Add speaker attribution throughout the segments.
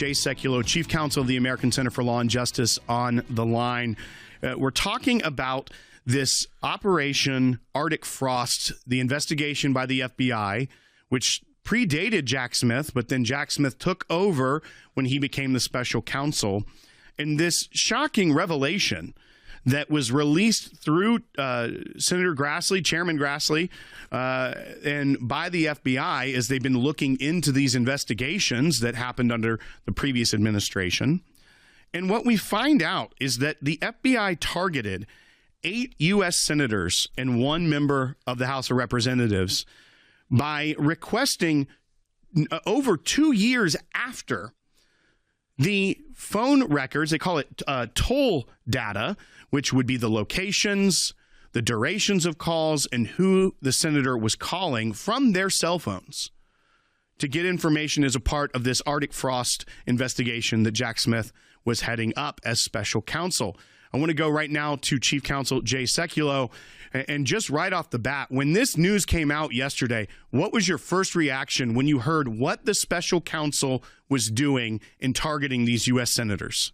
Speaker 1: Jay Sekulow, Chief Counsel of the American Center for Law and Justice, on the line. We're talking about this Operation Arctic Frost, the investigation by the FBI, which predated Jack Smith, but then Jack Smith took over when he became the special counsel. And this shocking revelation that was released through Senator Grassley, Chairman Grassley, and by the FBI as they've been looking into these investigations that happened under the previous administration. And what we find out is that the FBI targeted 8 U.S. senators and 1 member of the House of Representatives by requesting over 2 years after the phone records, they call it toll data, which would be the locations, the durations of calls, and who the senator was calling from their cell phones to get information as a part of this Arctic Frost investigation that Jack Smith was heading up as special counsel. I want to go right now to Chief Counsel Jay Sekulow. And just right off the bat, when this news came out yesterday, what was your first reaction when you heard what the special counsel was doing in targeting these U.S. senators?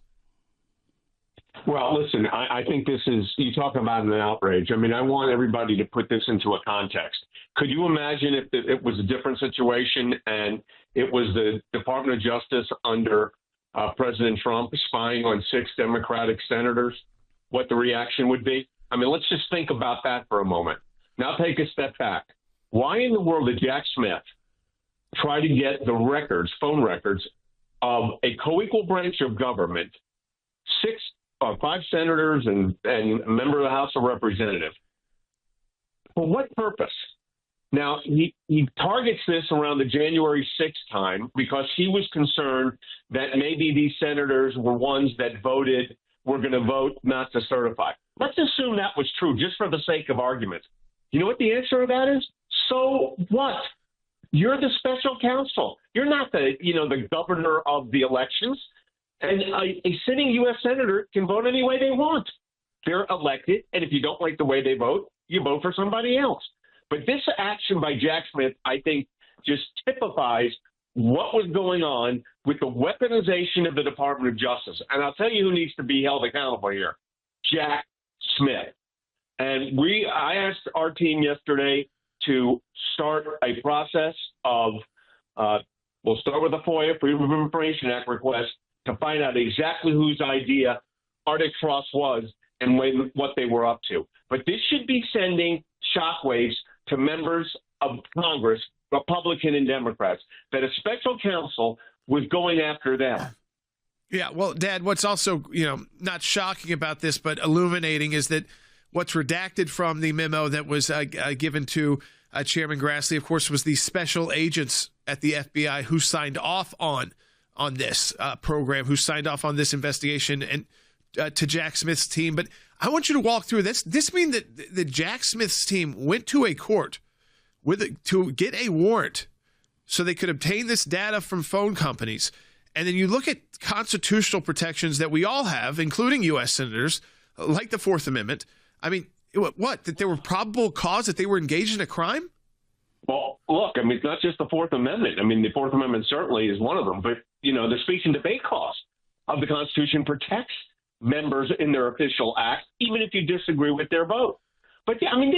Speaker 2: Well, listen, I think this is, you talk about an outrage. I mean, I want everybody to put this into a context. Could you imagine if it was a different situation and it was the Department of Justice under President Trump spying on 6 Democratic senators, what the reaction would be? I mean, let's just think about that for a moment. Now take a step back. Why in the world did Jack Smith try to get the records, phone records, of a co-equal branch of government, 5 senators and a member of the House of Representatives? For what purpose? Now, he targets this around the January 6th time because he was concerned that maybe these senators were ones that were going to vote not to certify. Let's assume that was true, just for the sake of argument. You know what the answer to that is? So what? You're the special counsel. You're not the governor of the elections. And a sitting U.S. senator can vote any way they want. They're elected, and if you don't like the way they vote, you vote for somebody else. But this action by Jack Smith, I think, just typifies what was going on with the weaponization of the Department of Justice. And I'll tell you who needs to be held accountable here: Jack Smith. And I asked our team yesterday to start a process of, we'll start with a FOIA, Freedom of Information Act request, to find out exactly whose idea Arctic Frost was and what they were up to. But this should be sending shockwaves to members of Congress, Republican and Democrats, that a special counsel was going after them.
Speaker 3: Yeah, well, Dad, what's also, not shocking about this, but illuminating is that what's redacted from the memo that was given to Chairman Grassley, of course, was the special agents at the FBI who signed off on this program, who signed off on this investigation, and to Jack Smith's team. But I want you to walk through this. This means that the Jack Smith's team went to a court to get a warrant so they could obtain this data from phone companies. And then you look at constitutional protections that we all have, including U.S. senators, like the Fourth Amendment. I mean, what? That there were probable cause that they were engaged in a crime?
Speaker 2: Well, look, I mean, it's not just the Fourth Amendment. I mean, the Fourth Amendment certainly is one of them. But, the speech and debate clause of the Constitution protects members in their official acts, even if you disagree with their vote. But, yeah, I mean,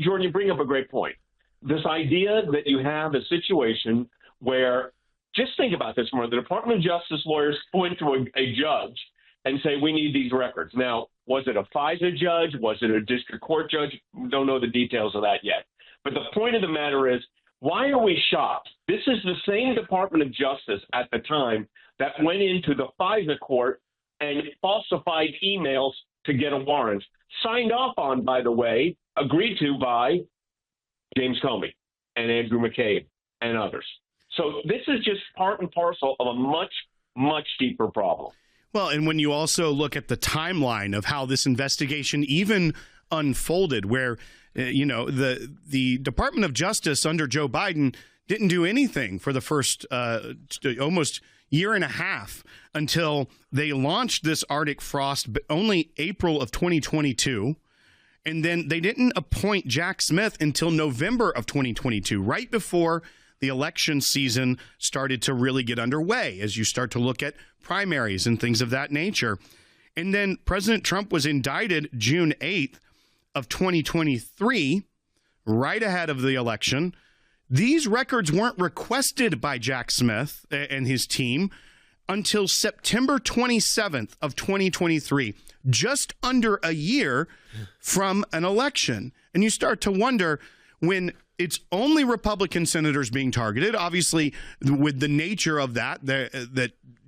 Speaker 2: Jordan, you bring up a great point. This idea that you have a situation where, just think about this more, the Department of Justice lawyers point to a judge and say, we need these records. Now, was it a FISA judge? Was it a district court judge? Don't know the details of that yet. But the point of the matter is, why are we shocked? This is the same Department of Justice at the time that went into the FISA court and falsified emails to get a warrant, signed off on, by the way, agreed to by James Comey and Andrew McCabe and others. So this is just part and parcel of a much, much deeper problem.
Speaker 1: Well, and when you also look at the timeline of how this investigation even unfolded, where, the Department of Justice under Joe Biden didn't do anything for the first almost year and a half until they launched this Arctic Frost, but only April of 2022. And then they didn't appoint Jack Smith until November of 2022, right before the election season started to really get underway, as you start to look at primaries and things of that nature. And then President Trump was indicted June 8th of 2023, right ahead of the election. These records weren't requested by Jack Smith and his team until September 27th of 2023, just under a year from an election. And you start to wonder, when it's only Republican senators being targeted, obviously with the nature of that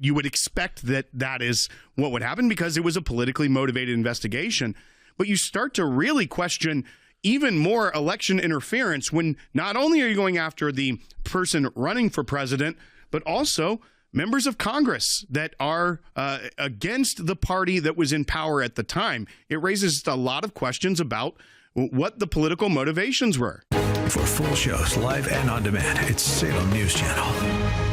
Speaker 1: you would expect that is what would happen because it was a politically motivated investigation. But you start to really question even more election interference when not only are you going after the person running for president, but also members of Congress that are against the party that was in power at the time. It raises a lot of questions about what the political motivations were.
Speaker 4: For full shows, live and on demand, it's Salem News Channel.